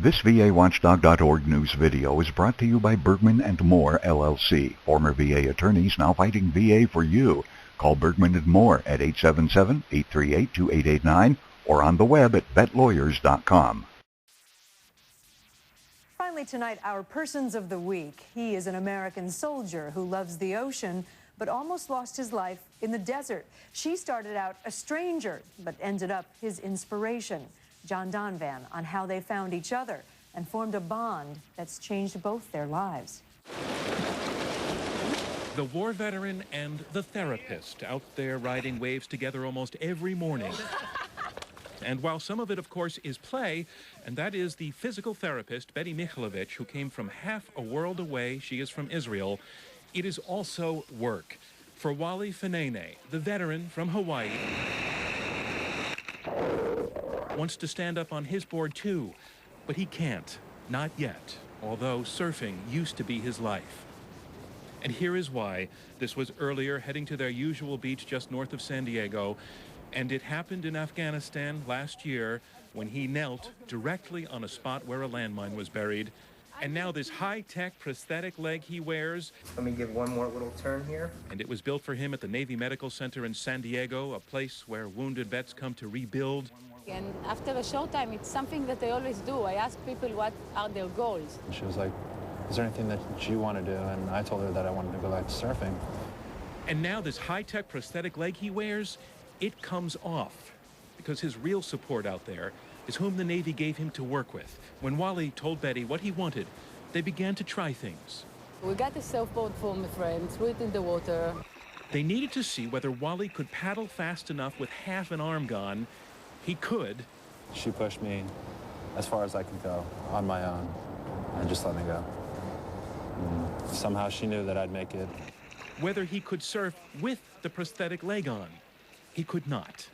This VAWatchdog.org news video is brought to you by Bergman & Moore, LLC. Former VA attorneys now fighting VA for you. Call Bergman & Moore at 877-838-2889 or on the web at vetlawyers.com. Finally tonight, our Persons of the Week. He is an American soldier who loves the ocean, but almost lost his life in the desert. She started out a stranger, but ended up his inspiration. John Donvan on how they found each other and formed a bond that's changed both their lives. The war veteran and the therapist out there riding waves together almost every morning. And while some of it, of course, is play, and that is the physical therapist, Betty Mikhailovich, who came from half a world away. She is from Israel. It is also work. For Wally Fanene, the veteran from Hawaii, wants to stand up on his board too, but he can't, not yet, although surfing used to be his life. And here is why. This was earlier, heading to their usual beach just north of San Diego, and it happened in Afghanistan last year when he knelt directly on a spot where a landmine was buried. And now this high-tech prosthetic leg he wears. Let me give one more little turn here. And it was built for him at the Navy Medical Center in San Diego, a place where wounded vets come to rebuild. And after a showtime, it's something that I always do. I ask people what are their goals. She was like, is there anything that you want to do? And I told her that I wanted to go back to surfing. And now this high-tech prosthetic leg he wears, it comes off because his real support out there is whom the Navy gave him to work with. When Wally told Betty what he wanted, they began to try things. We got a surfboard from a friend, threw it in the water. They needed to see whether Wally could paddle fast enough with half an arm gone. He could. She pushed me as far as I could go on my own and just let me go. And somehow she knew that I'd make it. Whether he could surf with the prosthetic leg on. He could not.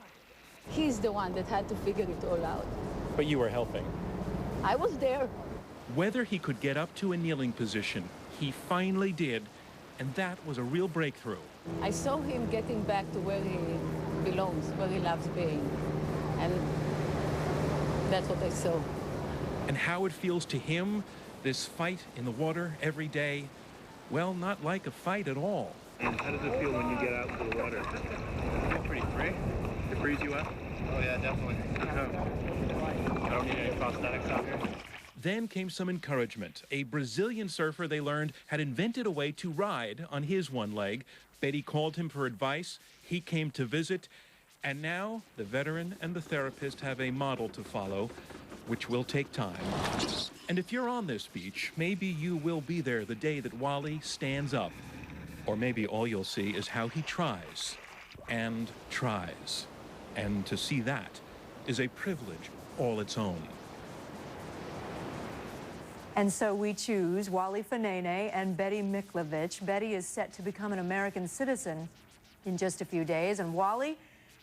He's the one that had to figure it all out. But you were helping. I was there. Whether he could get up to a kneeling position, he finally did, and that was a real breakthrough. I saw him getting back to where he belongs, where he loves being. And that's what I saw. And how it feels to him, this fight in the water every day, well, not like a fight at all. And how does it feel when you get out into the water? I feel pretty free. It frees you up? Oh yeah, definitely. I don't need any prosthetics out here. Then came some encouragement. A Brazilian surfer, they learned, had invented a way to ride on his one leg. Betty called him for advice. He came to visit. And now the veteran and the therapist have a model to follow, which will take time. And if you're on this beach, maybe you will be there the day that Wally stands up. Or maybe all you'll see is how he tries and tries. And to see that is a privilege all its own. And so we choose Wally Fanene and Betty Mikhailovich. Betty is set to become an American citizen in just a few days. And Wally,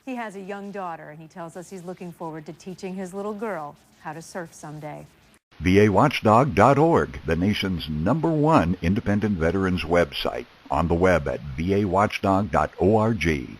he has a young daughter, and he tells us he's looking forward to teaching his little girl how to surf someday. VAWatchdog.org, the nation's #1 independent veterans website. On the web at VAWatchdog.org.